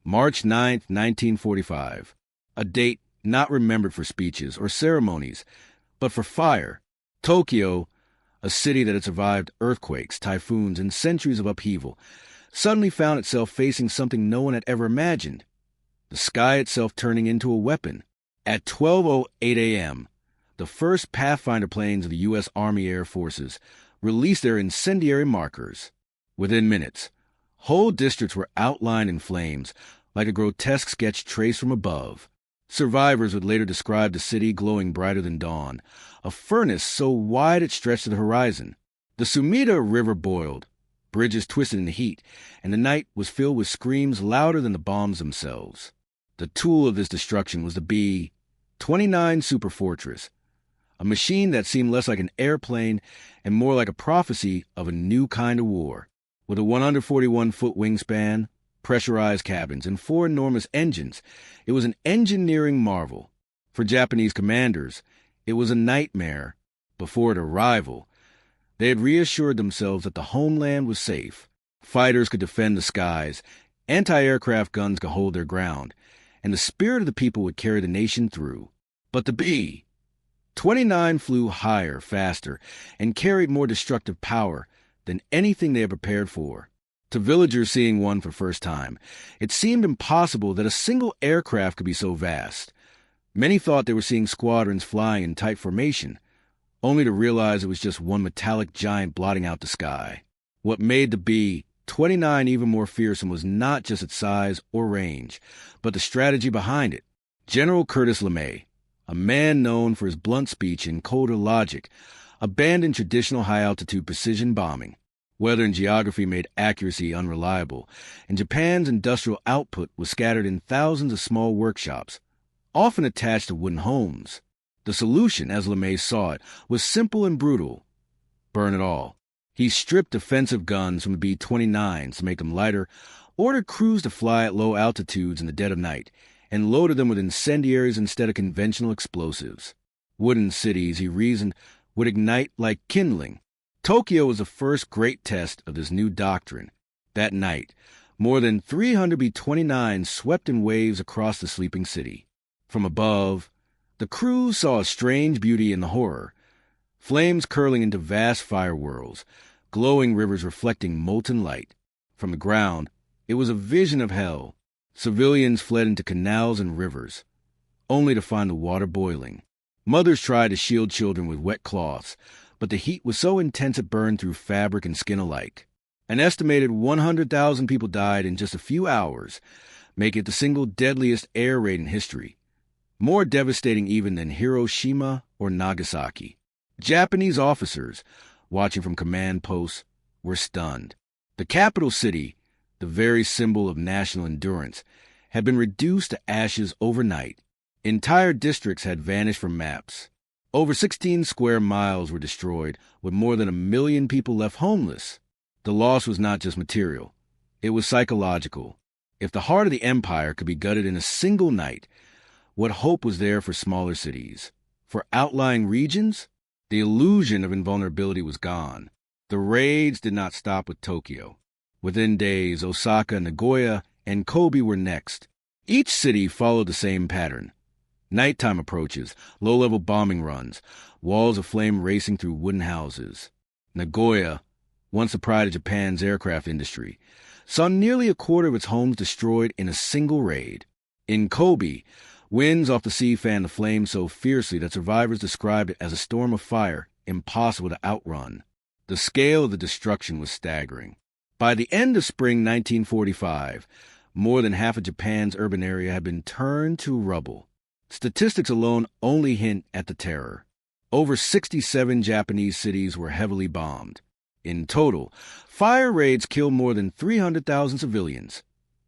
March 9th, 1945. A date not remembered for speeches or ceremonies, but for fire. Tokyo, a city that had survived earthquakes, typhoons, and centuries of upheaval, suddenly found itself facing something no one had ever imagined. The sky itself turning into a weapon. At 12:08 a.m., the first Pathfinder planes of the U.S. Army Air Forces released their incendiary markers. Within minutes, whole districts were outlined in flames, like a grotesque sketch traced from above. Survivors would later describe the city glowing brighter than dawn, a furnace so wide it stretched to the horizon. The Sumida River boiled, bridges twisted in the heat, and the night was filled with screams louder than the bombs themselves. The tool of this destruction was the B-29 Superfortress, a machine that seemed less like an airplane and more like a prophecy of a new kind of war. With a 141-foot wingspan, pressurized cabins, and 4 enormous engines, it was an engineering marvel. For Japanese commanders, it was a nightmare. Before its arrival, they had reassured themselves that the homeland was safe. Fighters could defend the skies, anti-aircraft guns could hold their ground, and the spirit of the people would carry the nation through. But the B-29 flew higher, faster, and carried more destructive power than anything they had prepared for. To villagers seeing one for the first time, it seemed impossible that a single aircraft could be so vast. Many thought they were seeing squadrons flying in tight formation, only to realize it was just one metallic giant blotting out the sky. What made the B-29 even more fearsome was not just its size or range, but the strategy behind it. General Curtis LeMay, a man known for his blunt speech and colder logic, abandoned traditional high-altitude precision bombing. Weather and geography made accuracy unreliable, and Japan's industrial output was scattered in thousands of small workshops, often attached to wooden homes. The solution, as LeMay saw it, was simple and brutal. Burn it all. He stripped defensive guns from the B-29s to make them lighter, ordered crews to fly at low altitudes in the dead of night, and loaded them with incendiaries instead of conventional explosives. Wooden cities, he reasoned, would ignite like kindling. Tokyo was the first great test of this new doctrine. That night, more than 300 B-29s swept in waves across the sleeping city. From above, the crew saw a strange beauty in the horror. Flames curling into vast fire whirls, glowing rivers reflecting molten light. From the ground, it was a vision of hell. Civilians fled into canals and rivers, only to find the water boiling. Mothers tried to shield children with wet cloths, but the heat was so intense it burned through fabric and skin alike. An estimated 100,000 people died in just a few hours, making it the single deadliest air raid in history, more devastating even than Hiroshima or Nagasaki. Japanese officers, watching from command posts, were stunned. The capital city, the very symbol of national endurance, had been reduced to ashes overnight. Entire districts had vanished from maps. Over 16 square miles were destroyed, with more than 1 million people left homeless. The loss was not just material. It was psychological. If the heart of the empire could be gutted in a single night, what hope was there for smaller cities? For outlying regions? The illusion of invulnerability was gone. The raids did not stop with Tokyo. Within days, Osaka, Nagoya, and Kobe were next. Each city followed the same pattern. Nighttime approaches, low-level bombing runs, walls of flame racing through wooden houses. Nagoya, once the pride of Japan's aircraft industry, saw nearly a quarter of its homes destroyed in a single raid. In Kobe, winds off the sea fanned the flames so fiercely that survivors described it as a storm of fire impossible to outrun. The scale of the destruction was staggering. By the end of spring 1945, more than half of Japan's urban area had been turned to rubble. Statistics alone only hint at the terror. Over 67 Japanese cities were heavily bombed. In total, fire raids killed more than 300,000 civilians,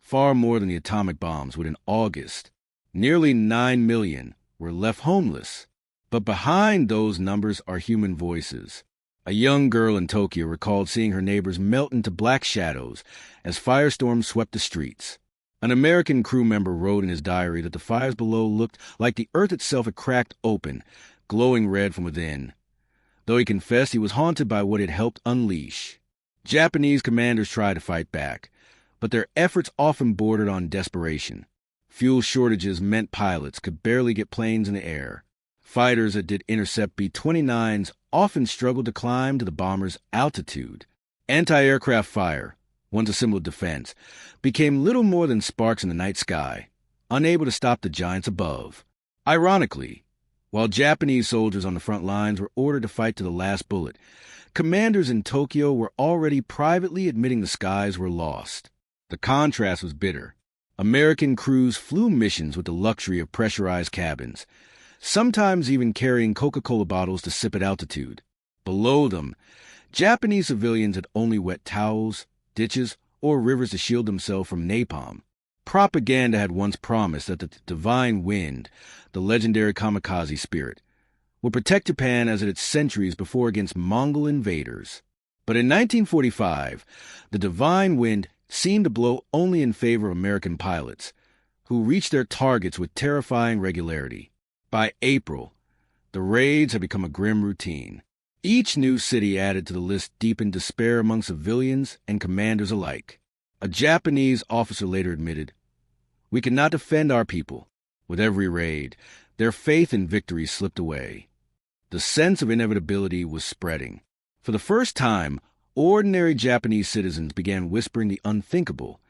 far more than the atomic bombs would in August. Nearly 9 million were left homeless. But behind those numbers are human voices. A young girl in Tokyo recalled seeing her neighbors melt into black shadows as firestorms swept the streets. An American crew member wrote in his diary that the fires below looked like the earth itself had cracked open, glowing red from within, though he confessed he was haunted by what it helped unleash. Japanese commanders tried to fight back, but their efforts often bordered on desperation. Fuel shortages meant pilots could barely get planes in the air. Fighters that did intercept B-29s often struggled to climb to the bomber's altitude. Anti-aircraft fire, once a symbol of defense, became little more than sparks in the night sky, unable to stop the giants above. Ironically, while Japanese soldiers on the front lines were ordered to fight to the last bullet, commanders in Tokyo were already privately admitting the skies were lost. The contrast was bitter. American crews flew missions with the luxury of pressurized cabins, sometimes even carrying Coca-Cola bottles to sip at altitude. Below them, Japanese civilians had only wet towels, ditches, or rivers to shield themselves from napalm. Propaganda had once promised that the divine wind, the legendary kamikaze spirit, would protect Japan as it had centuries before against Mongol invaders. But in 1945, the divine wind seemed to blow only in favor of American pilots, who reached their targets with terrifying regularity. By April, the raids had become a grim routine. Each new city added to the list deepened despair among civilians and commanders alike. A Japanese officer later admitted, "We could not defend our people. With every raid, their faith in victory slipped away." The sense of inevitability was spreading. For the first time, ordinary Japanese citizens began whispering the unthinkable,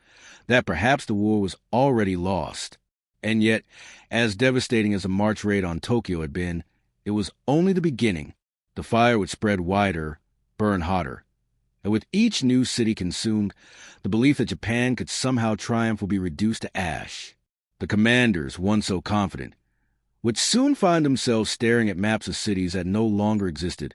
that perhaps the war was already lost. And yet, as devastating as the March raid on Tokyo had been, it was only the beginning. The fire would spread wider, burn hotter. And with each new city consumed, the belief that Japan could somehow triumph would be reduced to ash. The commanders, once so confident, would soon find themselves staring at maps of cities that no longer existed,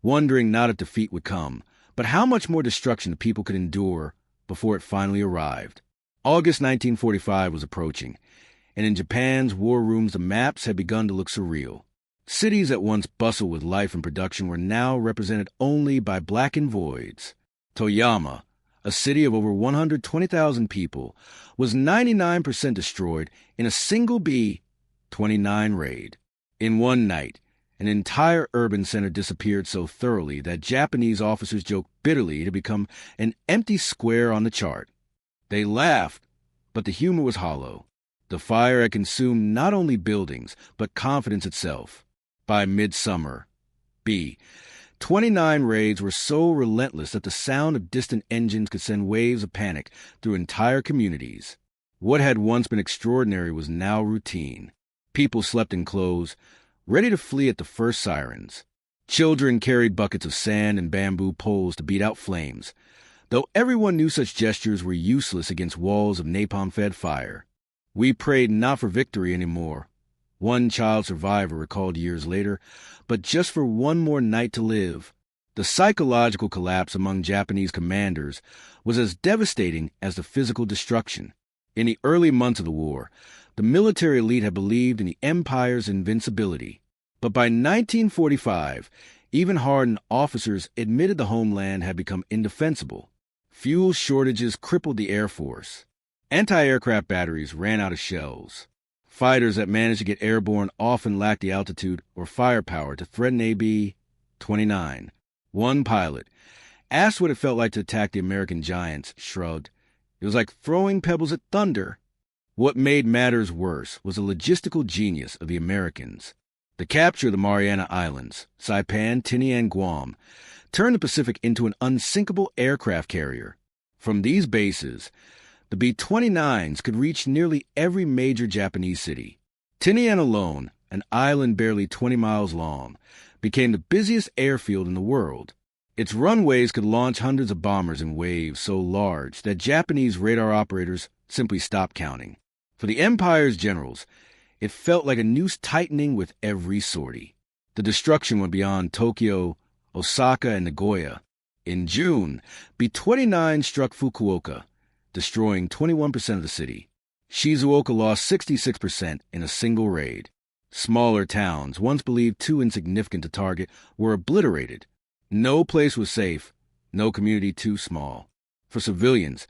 wondering not if defeat would come, but how much more destruction the people could endure before it finally arrived. August 1945 was approaching, and in Japan's war rooms the maps had begun to look surreal. Cities that once bustled with life and production were now represented only by blackened voids. Toyama, a city of over 120,000 people, was 99% destroyed in a single B-29 raid. In one night, an entire urban center disappeared so thoroughly that Japanese officers joked bitterly it had become an empty square on the chart. They laughed, but the humor was hollow. The fire had consumed not only buildings, but confidence itself. By midsummer, B-29 raids were so relentless that the sound of distant engines could send waves of panic through entire communities. What had once been extraordinary was now routine. People slept in clothes, ready to flee at the first sirens. Children carried buckets of sand and bamboo poles to beat out flames, though everyone knew such gestures were useless against walls of napalm-fed fire. We prayed not for victory anymore, one child survivor recalled years later, but just for one more night to live. The psychological collapse among Japanese commanders was as devastating as the physical destruction. In the early months of the war, the military elite had believed in the empire's invincibility. But by 1945, even hardened officers admitted the homeland had become indefensible. Fuel shortages crippled the Air Force. Anti-aircraft batteries ran out of shells. Fighters that managed to get airborne often lacked the altitude or firepower to threaten a B-29. One pilot, asked what it felt like to attack the American giants, shrugged. It was like throwing pebbles at thunder. What made matters worse was the logistical genius of the Americans. The capture of the Mariana Islands, Saipan, Tinian, Guam, turned the Pacific into an unsinkable aircraft carrier. From these bases, the B-29s could reach nearly every major Japanese city. Tinian alone, an island barely 20 miles long, became the busiest airfield in the world. Its runways could launch hundreds of bombers in waves so large that Japanese radar operators simply stopped counting. For the Empire's generals, it felt like a noose tightening with every sortie. The destruction went beyond Tokyo, Osaka, and Nagoya. In June, B-29 struck Fukuoka, destroying 21% of the city. Shizuoka lost 66% in a single raid. Smaller towns, once believed too insignificant to target, were obliterated. No place was safe, no community too small. For civilians,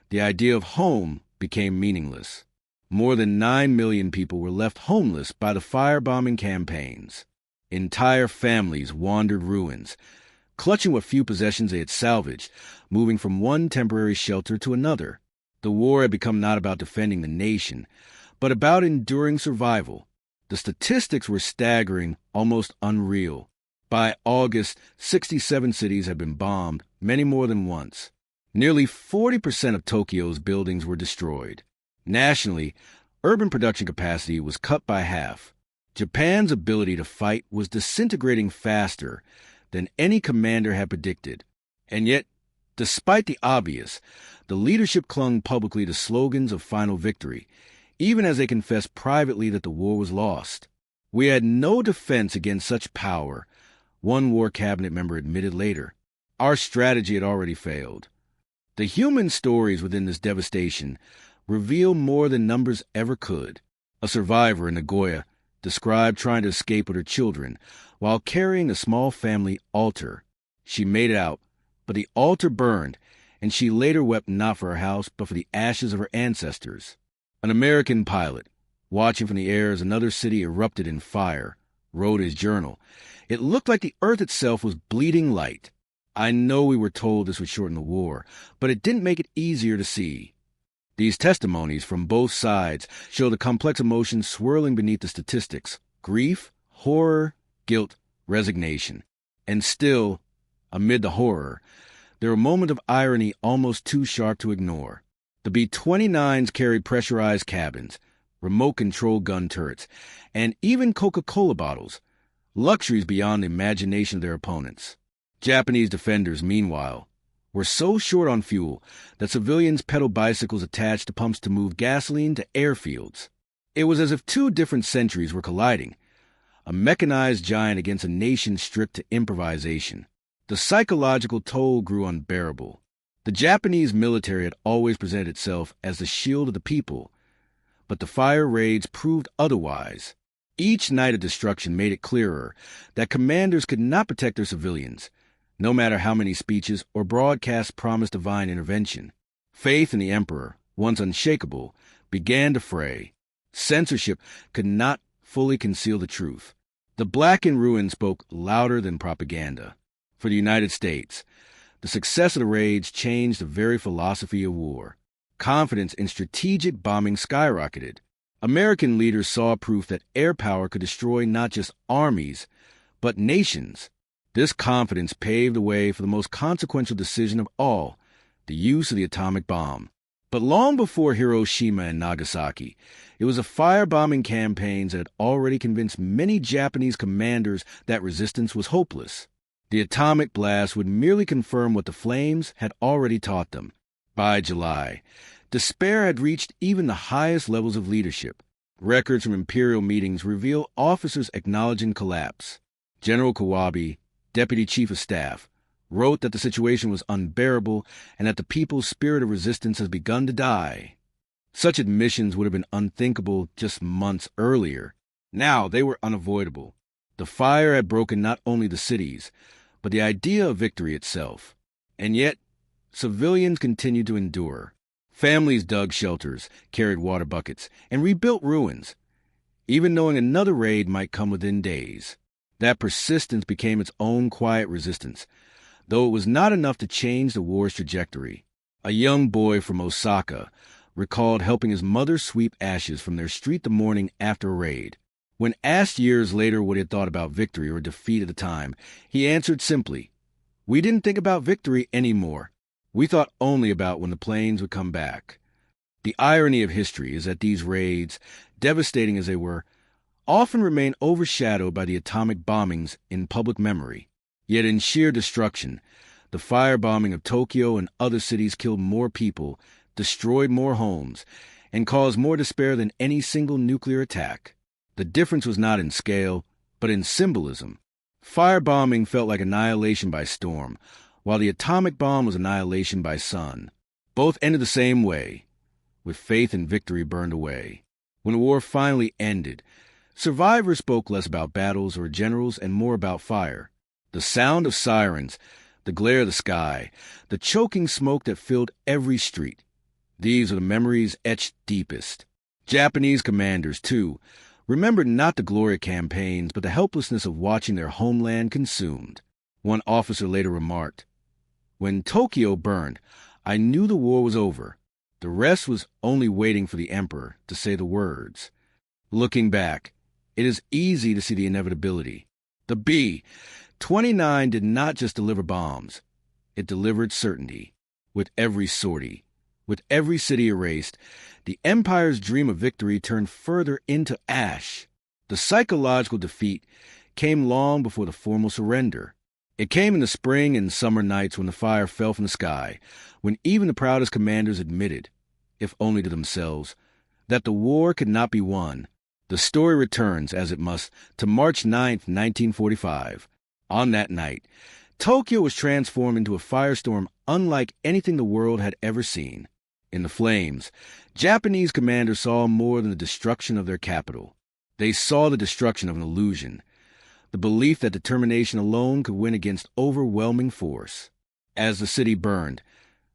the idea of home became meaningless. More than 9 million people were left homeless by the firebombing campaigns. Entire families wandered ruins, clutching what few possessions they had salvaged, moving from one temporary shelter to another. The war had become not about defending the nation, but about enduring survival. The statistics were staggering, almost unreal. By August, 67 cities had been bombed, many more than once. Nearly 40% of Tokyo's buildings were destroyed. Nationally, urban production capacity was cut by half. Japan's ability to fight was disintegrating faster than any commander had predicted. And yet, despite the obvious, the leadership clung publicly to slogans of final victory, even as they confessed privately that the war was lost. "We had no defense against such power," one war cabinet member admitted later. "Our strategy had already failed." The human stories within this devastation reveal more than numbers ever could. A survivor in Nagoya described trying to escape with her children while carrying a small family altar. She made it out, but the altar burned, and she later wept not for her house, but for the ashes of her ancestors. An American pilot, watching from the air as another city erupted in fire, wrote his journal. "It looked like the earth itself was bleeding light. I know we were told this would shorten the war, but it didn't make it easier to see." These testimonies from both sides show the complex emotions swirling beneath the statistics: grief, horror, guilt, resignation. And still, amid the horror, there were moments of irony almost too sharp to ignore. The B-29s carried pressurized cabins, remote-control gun turrets, and even Coca-Cola bottles, luxuries beyond the imagination of their opponents. Japanese defenders, meanwhile, were so short on fuel that civilians pedaled bicycles attached to pumps to move gasoline to airfields. It was as if two different centuries were colliding, a mechanized giant against a nation stripped to improvisation. The psychological toll grew unbearable. The Japanese military had always presented itself as the shield of the people, but the fire raids proved otherwise. Each night of destruction made it clearer that commanders could not protect their civilians, no matter how many speeches or broadcasts promised divine intervention. Faith in the emperor, once unshakable, began to fray. Censorship could not fully conceal the truth. The blackened ruin spoke louder than propaganda. For the United States, the success of the raids changed the very philosophy of war. Confidence in strategic bombing skyrocketed. American leaders saw proof that air power could destroy not just armies, but nations. This confidence paved the way for the most consequential decision of all, the use of the atomic bomb. But long before Hiroshima and Nagasaki, it was the firebombing campaigns that had already convinced many Japanese commanders that resistance was hopeless. The atomic blast would merely confirm what the flames had already taught them. By July, despair had reached even the highest levels of leadership. Records from imperial meetings reveal officers acknowledging collapse. General Kawabe, Deputy Chief of Staff, wrote that the situation was unbearable and that the people's spirit of resistance has begun to die. Such admissions would have been unthinkable just months earlier. Now they were unavoidable. The fire had broken not only the cities, but the idea of victory itself. And yet, civilians continued to endure. Families dug shelters, carried water buckets, and rebuilt ruins, even knowing another raid might come within days. That persistence became its own quiet resistance, though it was not enough to change the war's trajectory. A young boy from Osaka recalled helping his mother sweep ashes from their street the morning after a raid. When asked years later what he had thought about victory or defeat at the time, he answered simply, "We didn't think about victory anymore. We thought only about when the planes would come back." The irony of history is that these raids, devastating as they were, often remain overshadowed by the atomic bombings in public memory. Yet in sheer destruction, the firebombing of Tokyo and other cities killed more people, destroyed more homes, and caused more despair than any single nuclear attack. The difference was not in scale, but in symbolism. Firebombing felt like annihilation by storm, while the atomic bomb was annihilation by sun. Both ended the same way, with faith and victory burned away. When the war finally ended, survivors spoke less about battles or generals and more about fire. The sound of sirens, the glare of the sky, the choking smoke that filled every street. These are the memories etched deepest. Japanese commanders, too, remembered not the glory of campaigns, but the helplessness of watching their homeland consumed. One officer later remarked, "When Tokyo burned, I knew the war was over. The rest was only waiting for the emperor to say the words. Looking back, it is easy to see the inevitability. The B-29 did not just deliver bombs. It delivered certainty. With every sortie, with every city erased, the empire's dream of victory turned further into ash. The psychological defeat came long before the formal surrender. It came in the spring and summer nights when the fire fell from the sky, when even the proudest commanders admitted, if only to themselves, that the war could not be won. The story returns, as it must, to March 9th, 1945. On that night, Tokyo was transformed into a firestorm unlike anything the world had ever seen. In the flames, Japanese commanders saw more than the destruction of their capital. They saw the destruction of an illusion, the belief that determination alone could win against overwhelming force. As the city burned,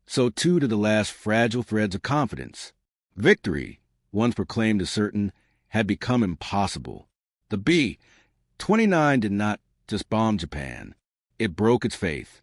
so too did the last fragile threads of confidence. Victory, once proclaimed as certain, had become impossible. The B-29 did not just bomb Japan. It broke its faith.